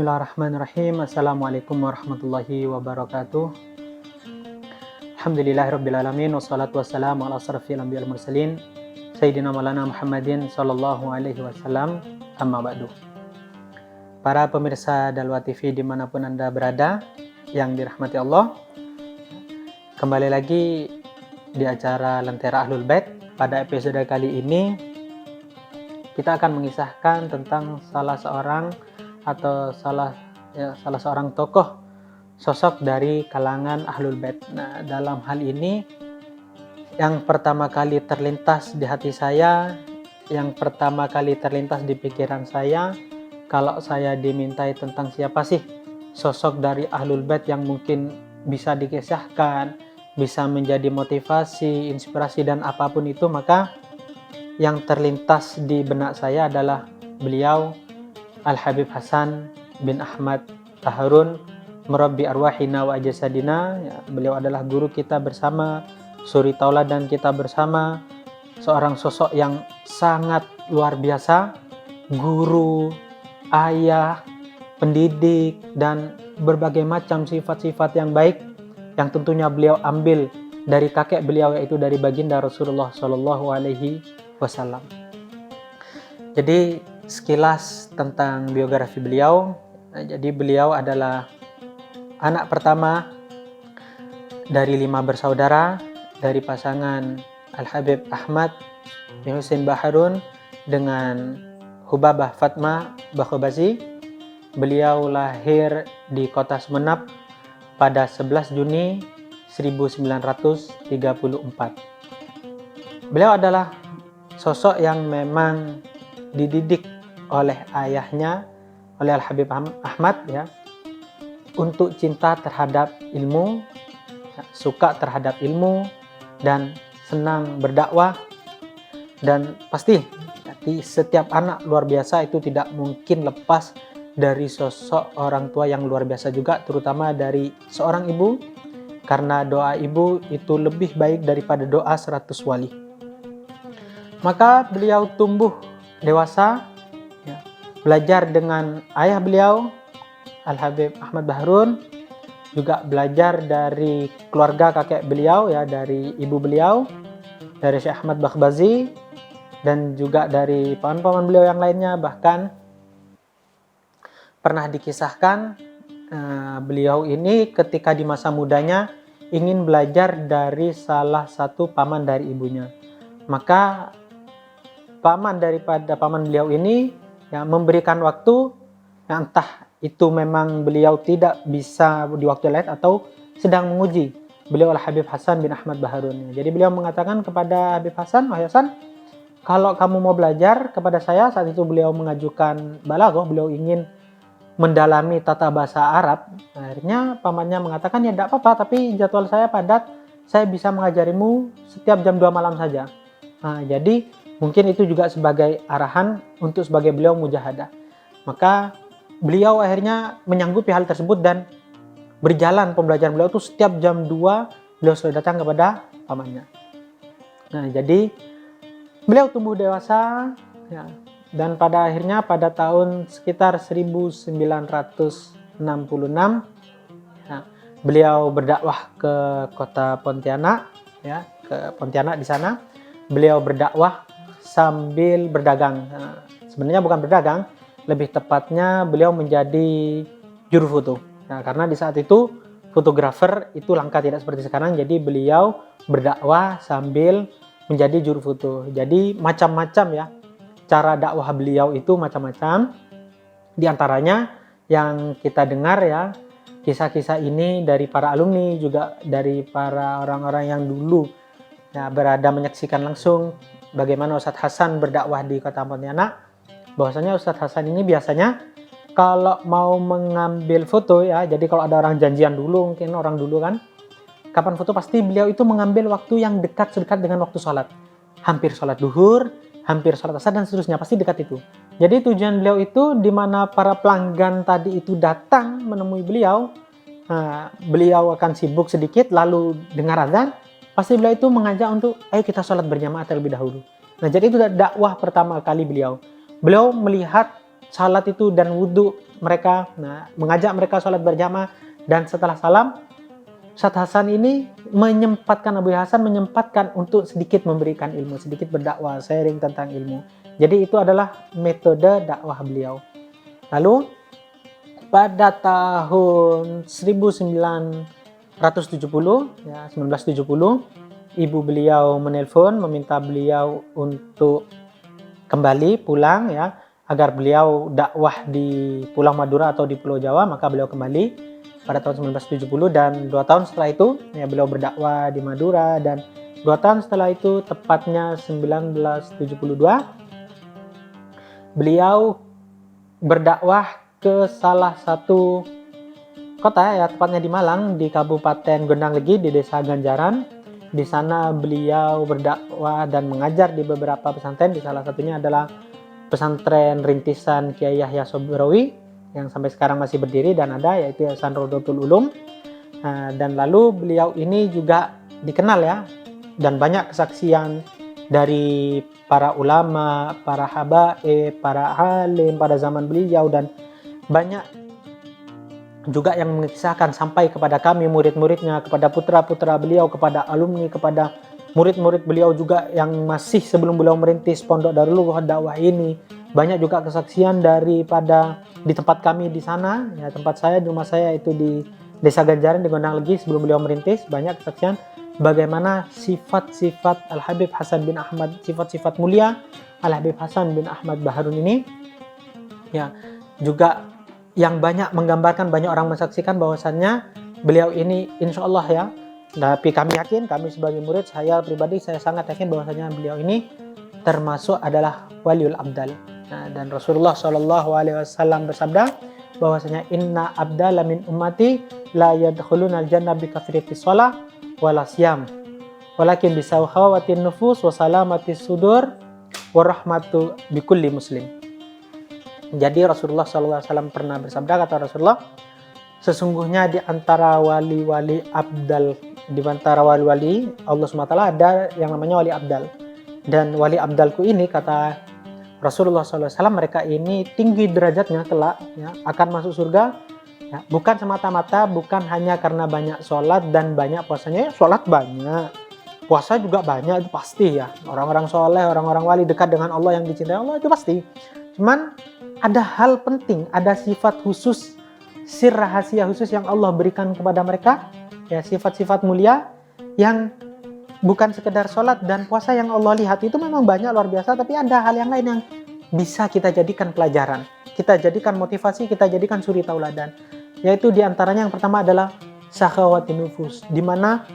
Bismillahirrahmanirrahim. Assalamualaikum warahmatullahi wabarakatuh. Alhamdulillahirrabbilalamin. Wassalatu wassalamu ala asrafil anbiya wal mursalin Sayyidina Maulana Muhammadin sallallahu alaihi wasallam. Amma ba'du. Para pemirsa Dalwa TV dimanapun Anda berada yang dirahmati Allah, kembali lagi di acara Lentera Ahlul Bait. Pada episode kali ini kita akan mengisahkan tentang salah seorang tokoh sosok dari kalangan Ahlul Bait. Nah, dalam hal ini yang pertama kali terlintas di hati saya, yang pertama kali terlintas di pikiran saya, kalau saya dimintai tentang siapa sih sosok dari Ahlul Bait yang mungkin bisa dikisahkan, bisa menjadi motivasi, inspirasi dan apapun itu, maka yang terlintas di benak saya adalah beliau Al-Habib Hasan bin Ahmad Bahrun, Murabbi Arwahina wa Jasadina. Ya, beliau adalah guru kita bersama, suri tauladan kita bersama, seorang sosok yang sangat luar biasa, guru, ayah, pendidik, dan berbagai macam sifat-sifat yang baik yang tentunya beliau ambil dari kakek beliau, yaitu dari baginda Rasulullah Shallallahu Alaihi Wasallam. Jadi sekilas tentang biografi beliau. Jadi beliau adalah anak pertama dari 5 bersaudara dari pasangan Al-Habib Ahmad bin Husain Bahrun dengan Hubabah Fatma Bakhobazi. Beliau lahir di kota Sumeneb pada 11 Juni 1934. Beliau adalah sosok yang memang dididik oleh ayahnya, oleh Al-Habib Ahmad, ya, untuk cinta terhadap ilmu, suka terhadap ilmu, dan senang berdakwah. Dan pasti setiap anak luar biasa itu tidak mungkin lepas dari sosok orang tua yang luar biasa juga, terutama dari seorang ibu, karena doa ibu itu lebih baik daripada doa 100 wali. Maka beliau tumbuh dewasa, ya, belajar dengan ayah beliau Al-Habib Ahmad Bahrun, juga belajar dari keluarga kakek beliau, ya, dari ibu beliau, dari Syekh Ahmad Bakhbazi, dan juga dari paman-paman beliau yang lainnya. Bahkan pernah dikisahkan beliau ini ketika di masa mudanya ingin belajar dari salah satu paman dari ibunya. Maka paman daripada paman beliau ini, ya, memberikan waktu, ya, entah itu memang beliau tidak bisa di waktu lain atau sedang menguji beliau Al-Habib Hasan bin Ahmad Bahrun. Jadi beliau mengatakan kepada Habib Hasan, "Wahai Hasan, kalau kamu mau belajar kepada saya," saat itu beliau mengajukan balaghah, beliau ingin mendalami tata bahasa Arab. Akhirnya pamannya mengatakan, "Ya tidak apa-apa, tapi jadwal saya padat, saya bisa mengajarimu setiap jam 2 malam saja." Nah, jadi mungkin itu juga sebagai arahan untuk sebagai beliau mujahadah. Maka beliau akhirnya menyanggupi hal tersebut dan berjalan pembelajaran beliau itu setiap jam 2 beliau sudah datang kepada pamannya. Nah, jadi beliau tumbuh dewasa, ya, dan pada akhirnya pada tahun sekitar 1966, ya, beliau berdakwah ke kota Pontianak, ya, ke Pontianak. Di sana beliau berdakwah sambil berdagang. Nah, sebenarnya bukan berdagang, lebih tepatnya beliau menjadi juru foto. Nah, karena di saat itu fotografer itu langka, tidak seperti sekarang. Jadi beliau berdakwah sambil menjadi juru foto. Jadi macam-macam, ya, cara dakwah beliau itu macam-macam. Di antaranya yang kita dengar, ya, kisah-kisah ini dari para alumni, juga dari para orang-orang yang dulu, ya, berada menyaksikan langsung bagaimana Ustadz Hasan berdakwah di kota Pontianak. Bahwasanya Ustadz Hasan ini biasanya kalau mau mengambil foto, ya, jadi kalau ada orang janjian dulu, mungkin orang dulu kan, kapan foto pasti beliau itu mengambil waktu yang dekat-dekat dengan waktu sholat. Hampir sholat duhur, hampir sholat asar, dan seterusnya, pasti dekat itu. Jadi tujuan beliau itu di mana para pelanggan tadi itu datang menemui beliau, beliau akan sibuk sedikit, lalu dengar azan, pasti beliau itu mengajak untuk, ayo kita sholat berjamaah terlebih dahulu. Nah, jadi itu dakwah pertama kali beliau. Beliau melihat salat itu dan wudhu mereka, mengajak mereka sholat berjamaah, dan setelah salam Ustadz Hasan ini Abu Hasan menyempatkan untuk sedikit memberikan ilmu, sedikit berdakwah, sharing tentang ilmu. Jadi itu adalah metode dakwah beliau. Lalu pada tahun 1970, ibu beliau menelpon meminta beliau untuk kembali pulang ya, agar beliau dakwah di Pulau Madura atau di Pulau Jawa. Maka beliau kembali pada tahun 1970, dan 2 tahun setelah itu ya beliau berdakwah di Madura, dan 2 tahun setelah itu tepatnya 1972 beliau berdakwah ke salah satu kota ya, tepatnya di Malang, di Kabupaten Gondang Legi, di Desa Ganjaran. Di sana beliau berdakwah dan mengajar di beberapa pesantren, di salah satunya adalah pesantren rintisan Kiai Yahya Sobrawi yang sampai sekarang masih berdiri dan ada, yaitu Yayasan Rodotul Ulum. Dan lalu beliau ini juga dikenal ya, dan banyak kesaksian dari para ulama, para habaib, para alim pada zaman beliau, dan banyak juga yang mengisahkan sampai kepada kami murid-muridnya, kepada putra-putra beliau, kepada alumni, kepada murid-murid beliau juga yang masih sebelum beliau merintis Pondok Darul Dakwah ini. Banyak juga kesaksian daripada di tempat kami di sana ya, tempat saya, di rumah saya itu di Desa Ganjaran di Gondang Legi sebelum beliau merintis. Banyak kesaksian bagaimana sifat-sifat Al-Habib Hasan bin Ahmad, sifat-sifat mulia Al-Habib Hasan bin Ahmad Baharun ini ya, juga yang banyak menggambarkan, banyak orang mensaksikan bahwasannya beliau ini insya Allah ya, tapi kami yakin, kami sebagai murid, saya pribadi saya sangat yakin bahwasanya beliau ini termasuk adalah waliul abdal. Dan Rasulullah SAW bersabda bahwasanya inna abdala min ummati la yadkhuluna al-jannah bi kathritis shalah wala siyam walakin bisawhawatin nufus wa salamatis sudur wa rahmatu bikulli muslim. Jadi Rasulullah SAW pernah bersabda, kata Rasulullah, sesungguhnya di antara wali-wali abdal, di antara wali-wali Allah SWT ada yang namanya wali abdal. Dan wali abdalku ini, kata Rasulullah SAW, mereka ini tinggi derajatnya kelak ya, akan masuk surga ya, bukan semata-mata, bukan hanya karena banyak sholat dan banyak puasanya. Sholat banyak, puasa juga banyak, itu pasti ya. Orang-orang soleh, orang-orang wali dekat dengan Allah, yang dicintai Allah, itu pasti. Cuman ada hal penting, ada sifat khusus, sir rahasia khusus yang Allah berikan kepada mereka ya, sifat-sifat mulia yang bukan sekedar sholat dan puasa yang Allah lihat. Itu memang banyak, luar biasa, tapi ada hal yang lain yang bisa kita jadikan pelajaran, kita jadikan motivasi, kita jadikan suri tauladan, yaitu diantaranya yang pertama adalah sakhawatin nufus, dimana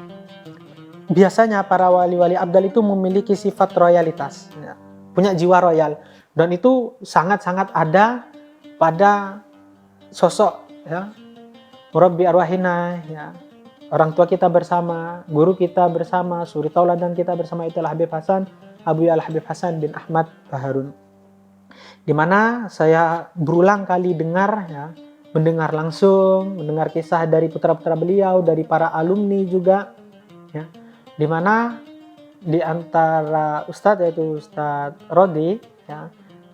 biasanya para wali-wali abdal itu memiliki sifat royalitas ya, punya jiwa royal. Dan itu sangat-sangat ada pada sosok ya, murabbi arwahina ya, orang tua kita bersama, guru kita bersama, suri tauladan kita bersama, itulah Habib Hasan, Abu Al-Habib Hasan bin Ahmad Baharun. Di mana saya berulang kali mendengar langsung, mendengar kisah dari putra-putra beliau, dari para alumni juga ya, di mana di antara ustadz, yaitu Ustadz Rodi ya,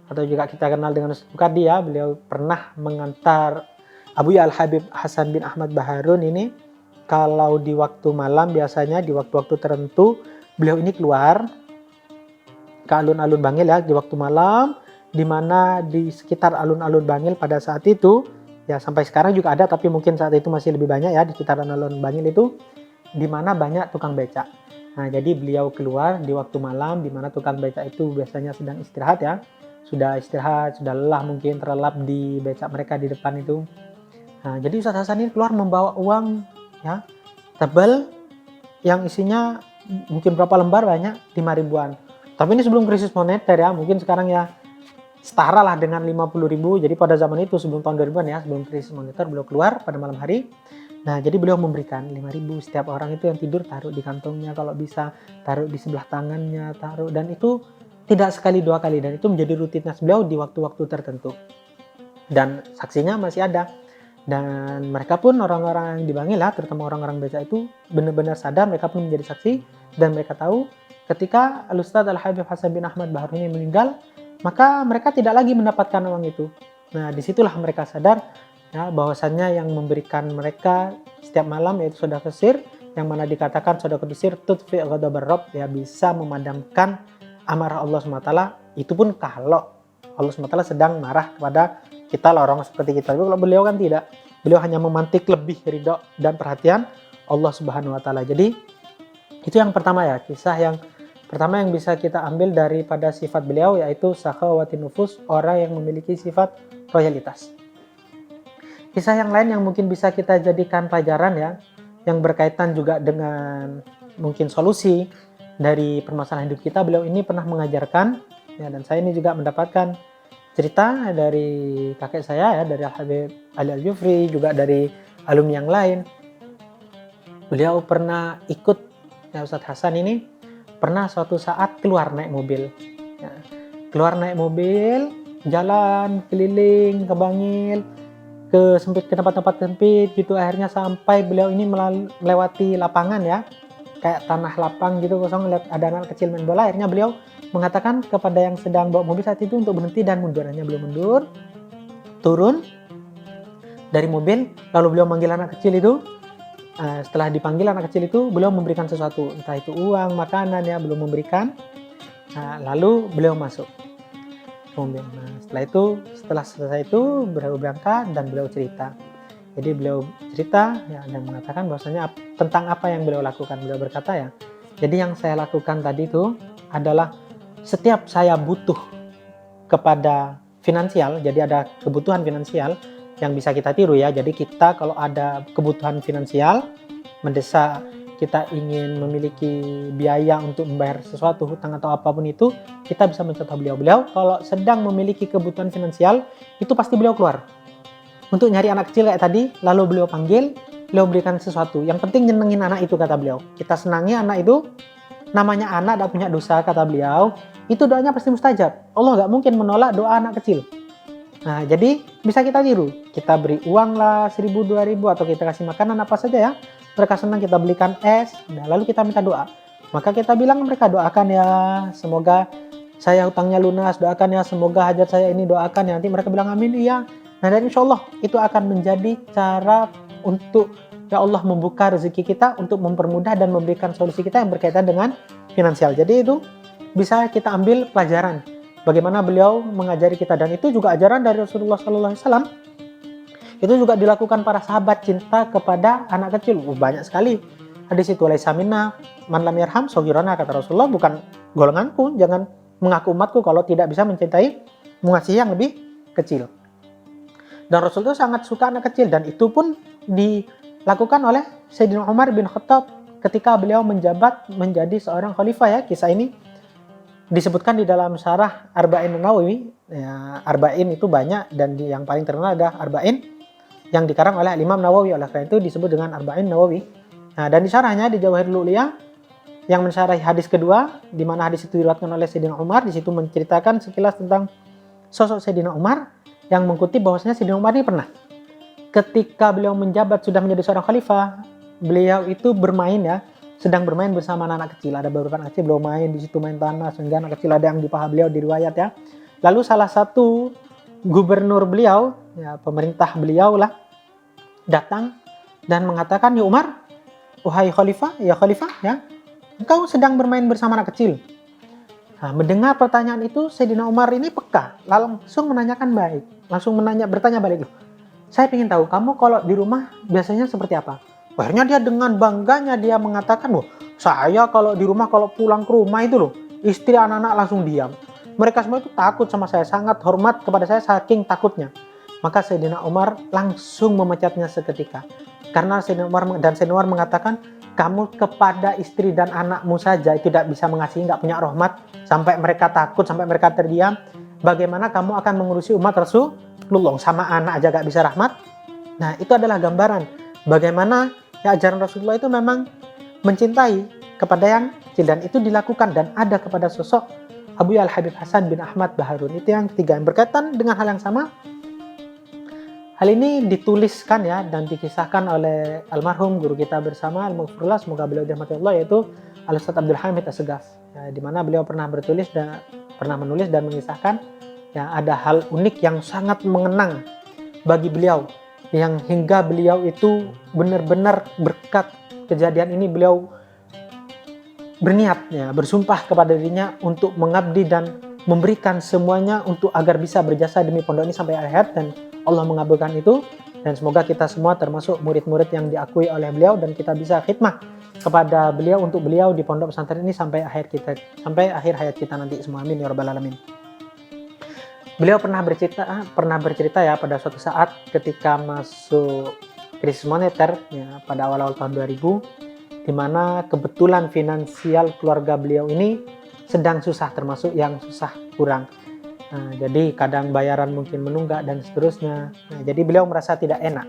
atau juga kita kenal dengan Ustadz Bukadi ya, beliau pernah mengantar Abu Al-Habib Hasan bin Ahmad Baharun ini, kalau di waktu malam, biasanya di waktu-waktu tertentu beliau ini keluar ke alun-alun Bangil ya, di waktu malam, di mana di sekitar alun-alun Bangil pada saat itu ya, sampai sekarang juga ada, tapi mungkin saat itu masih lebih banyak ya, di sekitar alun-alun Bangil itu, di mana banyak tukang becak. Nah, jadi beliau keluar di waktu malam, di mana tukang becak itu biasanya sedang istirahat ya, sudah istirahat, sudah lelah, mungkin terlelap di becak mereka di depan itu. Nah, jadi Ustadz Hasan ini keluar membawa uang ya, tebal, yang isinya mungkin berapa lembar, banyak, 5 ribuan. Tapi ini sebelum krisis moneter ya, mungkin sekarang ya setara lah dengan 50 ribu. Jadi pada zaman itu sebelum tahun 2000-an ya, sebelum krisis moneter, beliau keluar pada malam hari. Nah, jadi beliau memberikan 5 ribu, setiap orang itu yang tidur taruh di kantongnya, kalau bisa taruh di sebelah tangannya, taruh, dan itu tidak sekali dua kali, dan itu menjadi rutinitas beliau di waktu-waktu tertentu. Dan saksinya masih ada. Dan mereka pun, orang-orang yang di Bangil lah, terutama orang-orang beca itu benar-benar sadar, mereka pun menjadi saksi, dan mereka tahu ketika Al-Ustadz Al-Habib Hasan bin Ahmad Baharun ini meninggal, maka mereka tidak lagi mendapatkan uang itu. Nah, disitulah mereka sadar ya bahwasannya yang memberikan mereka setiap malam yaitu sedekah sir, yang mana dikatakan sedekah sir tudfi ghadabar rabb, ya bisa memadamkan amarah Allah SWT. Itu pun kalau Allah SWT sedang marah kepada kita lah, orang seperti kita. Tapi kalau beliau kan tidak, beliau hanya memantik lebih ridho dan perhatian Allah Subhanahu wa taala. Jadi itu yang pertama ya, kisah yang pertama yang bisa kita ambil daripada sifat beliau, yaitu sakhawatin nufus, orang yang memiliki sifat royalitas. Kisah yang lain yang mungkin bisa kita jadikan pelajaran ya, yang berkaitan juga dengan mungkin solusi dari permasalahan hidup kita. Beliau ini pernah mengajarkan ya, dan saya ini juga mendapatkan cerita dari kakek saya ya, dari Al-Habib Ali Al-Jufri, juga dari alumni yang lain. Beliau pernah ikut ya, Ustadz Hasan ini pernah suatu saat keluar naik mobil ya, keluar naik mobil, jalan keliling ke Bangil, ke tempat-tempat sempit gitu. Akhirnya sampai beliau ini melewati lapangan ya, kayak tanah lapang gitu kosong, lihat ada anak kecil main bola. Akhirnya beliau mengatakan kepada yang sedang bawa mobil saat itu untuk berhenti dan mundur. Hanya beliau mundur, turun dari mobil, lalu beliau manggil anak kecil itu. Setelah dipanggil anak kecil itu, beliau memberikan sesuatu, entah itu uang, makanan ya, belum memberikan. Lalu beliau masuk mobil. Nah, setelah selesai itu beliau berangkat dan beliau cerita. Jadi beliau cerita ya, dan mengatakan bahwasanya tentang apa yang beliau lakukan. Beliau berkata ya, jadi yang saya lakukan tadi itu adalah setiap saya butuh kepada finansial, jadi ada kebutuhan finansial yang bisa kita tiru ya. Jadi kita kalau ada kebutuhan finansial mendesak, kita ingin memiliki biaya untuk membayar sesuatu, hutang atau apapun itu, kita bisa mencontoh beliau. Beliau kalau sedang memiliki kebutuhan finansial, itu pasti beliau keluar untuk nyari anak kecil kayak tadi, lalu beliau panggil, beliau berikan sesuatu. Yang penting nyenengin anak itu, kata beliau. Kita senangi anak itu, namanya anak tidak punya dosa, kata beliau. Itu doanya pasti mustajab. Allah nggak mungkin menolak doa anak kecil. Nah, jadi bisa kita tiru. Kita beri uang lah 1.000, 2.000, atau kita kasih makanan apa saja ya. Mereka senang, kita belikan es, nah, lalu kita minta doa. Maka kita bilang mereka, doakan ya, semoga saya hutangnya lunas, doakan ya, semoga hajat saya ini, doakan ya. Nanti mereka bilang amin, iya. Nah, dan insya Allah itu akan menjadi cara untuk ya Allah membuka rezeki kita, untuk mempermudah dan memberikan solusi kita yang berkaitan dengan finansial. Jadi itu bisa kita ambil pelajaran bagaimana beliau mengajari kita, dan itu juga ajaran dari Rasulullah SAW. Itu juga dilakukan para sahabat cinta kepada anak kecil. Banyak sekali hadis itu. Laisa minna man lam yarham shogirana, kata Rasulullah, bukan golonganku, jangan mengaku umatku kalau tidak bisa mencintai, mengasihi yang lebih kecil. Dan Rasul itu sangat suka anak kecil, dan itu pun dilakukan oleh Sayyidina Umar bin Khattab ketika beliau menjabat menjadi seorang khalifah ya. Kisah ini disebutkan di dalam syarah Arba'in Nawawi ya. Arba'in itu banyak, dan yang paling terkenal adalah Arba'in yang dikarang oleh Imam Nawawi, oleh karena itu disebut dengan Arba'in Nawawi. Nah, dan di syarahnya di Jawahirul Lu'liyah yang mensyarahi hadis kedua, di mana hadis itu diriwayatkan oleh Sayyidina Umar, di situ menceritakan sekilas tentang sosok Sayyidina Umar, yang mengutip bahwasanya Sayyidina Umar ini pernah ketika beliau menjabat sudah menjadi seorang khalifah, beliau itu bermain ya, sedang bermain bersama anak kecil. Ada beberapa anak kecil beliau main di situ, main tanah, sehingga anak kecil ada yang di paha beliau, diriwayat ya. Lalu salah satu gubernur beliau ya, pemerintah beliau lah, datang dan mengatakan, ya Umar, wahai khalifah ya, engkau sedang bermain bersama anak kecil. Nah, mendengar pertanyaan itu, Sayyidina Umar ini peka, langsung menanyakan baik, bertanya balik, loh, saya ingin tahu kamu kalau di rumah biasanya seperti apa? Akhirnya dia dengan bangganya dia mengatakan, loh, saya kalau di rumah, kalau pulang ke rumah itu loh, istri anak-anak langsung diam. Mereka semua itu takut sama saya, sangat hormat kepada saya saking takutnya. Maka Sayyidina Umar langsung memecatnya seketika. Karena Sayyidina Umar mengatakan, kamu kepada istri dan anakmu saja itu tidak bisa mengasihi, nggak punya rahmat, sampai mereka takut, sampai mereka terdiam. Bagaimana kamu akan mengurusi umat Rasulullah, sama anak aja nggak bisa rahmat? Nah, itu adalah gambaran bagaimana ya ajaran Rasulullah itu memang mencintai kepada yang kecil, dan itu dilakukan dan ada kepada sosok Abu Al-Habib Hasan bin Ahmad Baharun. Itu yang ketiga, yang berkaitan dengan hal yang sama. Hal ini dituliskan ya dan dikisahkan oleh almarhum guru kita bersama, al-maghfurullah, semoga beliau dirahmati Allah, yaitu Al-Ustadz Abdul Hamid As-Segaf, ya, di mana beliau pernah menulis dan mengisahkan ya, ada hal unik yang sangat mengenang bagi beliau, yang hingga beliau itu benar-benar berkat kejadian ini beliau berniat, ya, bersumpah kepada dirinya untuk mengabdi dan memberikan semuanya untuk agar bisa berjasa demi pondok ini sampai akhir, dan Allah mengabulkan itu. Dan semoga kita semua termasuk murid-murid yang diakui oleh beliau, dan kita bisa khidmah kepada beliau untuk beliau di pondok pesantren ini sampai akhir hayat kita nanti semua. Amin ya rabbal alamin. Beliau pernah bercerita ya, pada suatu saat ketika masuk krisis moneter, ya, pada awal-awal tahun 2000, di mana kebetulan finansial keluarga beliau ini sedang susah, termasuk yang susah kurang. Nah, jadi kadang bayaran mungkin menunggak dan seterusnya. Nah, jadi beliau merasa tidak enak.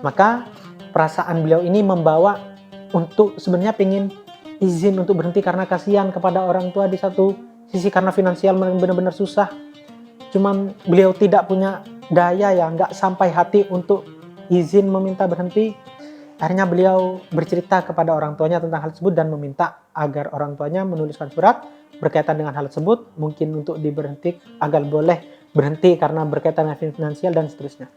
Maka perasaan beliau ini membawa untuk sebenarnya pengen izin untuk berhenti karena kasihan kepada orang tua di satu sisi, karena finansial benar-benar susah. Cuman beliau tidak punya daya, ya, nggak sampai hati untuk izin meminta berhenti. Akhirnya beliau bercerita kepada orang tuanya tentang hal tersebut dan meminta agar orang tuanya menuliskan surat berkaitan dengan hal tersebut, mungkin untuk diberhenti agar boleh berhenti karena berkaitan dengan finansial dan seterusnya.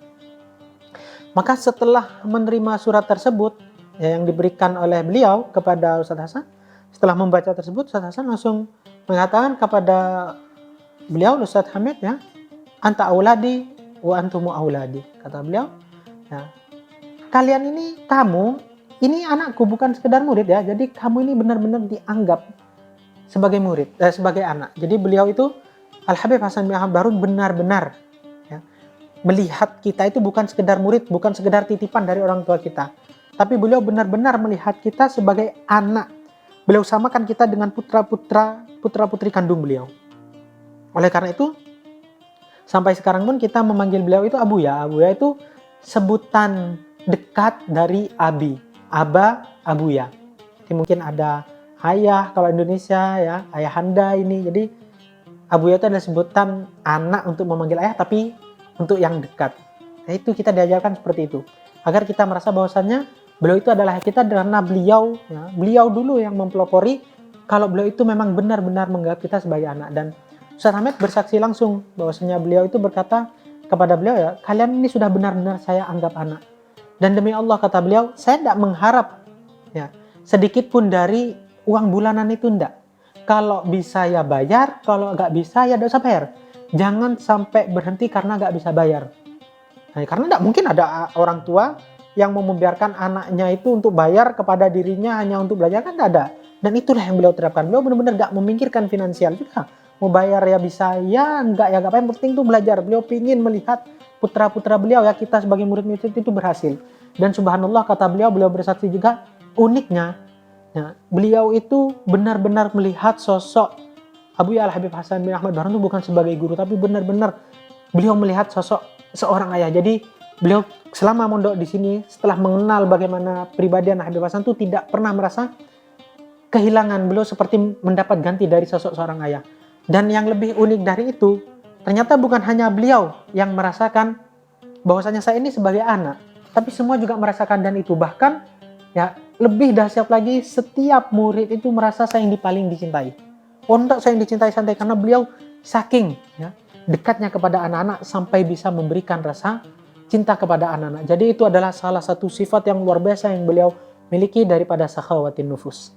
Maka setelah menerima surat tersebut, ya, yang diberikan oleh beliau kepada Ustadz Hasan, setelah membaca tersebut, Ustadz Hasan langsung mengatakan kepada beliau, Ustadz Hamid, ya, anta auladi wa antumu auladi, kata beliau, ya, kalian ini, kamu ini anakku, bukan sekedar murid, ya, jadi kamu ini benar-benar dianggap sebagai murid, sebagai anak. Jadi beliau itu, Al-Habib Hasan bin Ahmad Bahraun, benar-benar, ya, melihat kita itu bukan sekedar murid, bukan sekedar titipan dari orang tua kita, tapi beliau benar-benar melihat kita sebagai anak. Beliau samakan kita dengan putra-putri kandung beliau. Oleh karena itu, sampai sekarang pun kita memanggil beliau itu Abuya. Abuya itu sebutan dekat dari Abi, Aba, Abuya. Jadi mungkin ada ayah kalau Indonesia, ya, ayahanda ini. Jadi Abuya itu adalah sebutan anak untuk memanggil ayah, tapi untuk yang dekat. Nah, itu kita diajarkan seperti itu, agar kita merasa bahwasannya beliau itu adalah kita karena beliau, ya, beliau dulu yang mempelopori kalau beliau itu memang benar-benar menganggap kita sebagai anak. Dan Ustadz Hamid bersaksi langsung bahwasanya beliau itu berkata kepada beliau, ya, kalian ini sudah benar-benar saya anggap anak. Dan demi Allah, kata beliau, saya tidak mengharap, ya, sedikit pun dari uang bulanan itu, enggak. Kalau bisa ya bayar, kalau nggak bisa ya tidak usah bayar. Jangan sampai berhenti karena nggak bisa bayar. Nah, karena tidak mungkin ada orang tua yang mau membiarkan anaknya itu untuk bayar kepada dirinya hanya untuk belajar, kan tidak ada. Dan itulah yang beliau terapkan. Beliau benar-benar nggak memikirkan finansial juga. Mau bayar ya bisa, ya enggak ya nggak apa, yang penting itu belajar. Beliau ingin melihat putra-putra beliau, ya, kita sebagai murid-murid itu berhasil. Dan subhanallah, kata beliau bersaksi juga, uniknya, ya, beliau itu benar-benar melihat sosok Abuya Al-Habib Hasan bin Ahmad Bahraun itu bukan sebagai guru, tapi benar-benar beliau melihat sosok seorang ayah. Jadi beliau selama mondok di sini, setelah mengenal bagaimana pribadian Habib Hasan itu tidak pernah merasa kehilangan. Beliau seperti mendapat ganti dari sosok seorang ayah. Dan yang lebih unik dari itu, ternyata bukan hanya beliau yang merasakan bahwasanya saya ini sebagai anak, tapi semua juga merasakan. Dan itu bahkan, ya, lebih dahsyat lagi, setiap murid itu merasa saya yang paling dicintai. Pondok saya yang dicintai santai, karena beliau saking, ya, dekatnya kepada anak-anak sampai bisa memberikan rasa cinta kepada anak-anak. Jadi itu adalah salah satu sifat yang luar biasa yang beliau miliki daripada sakhawatin nufus.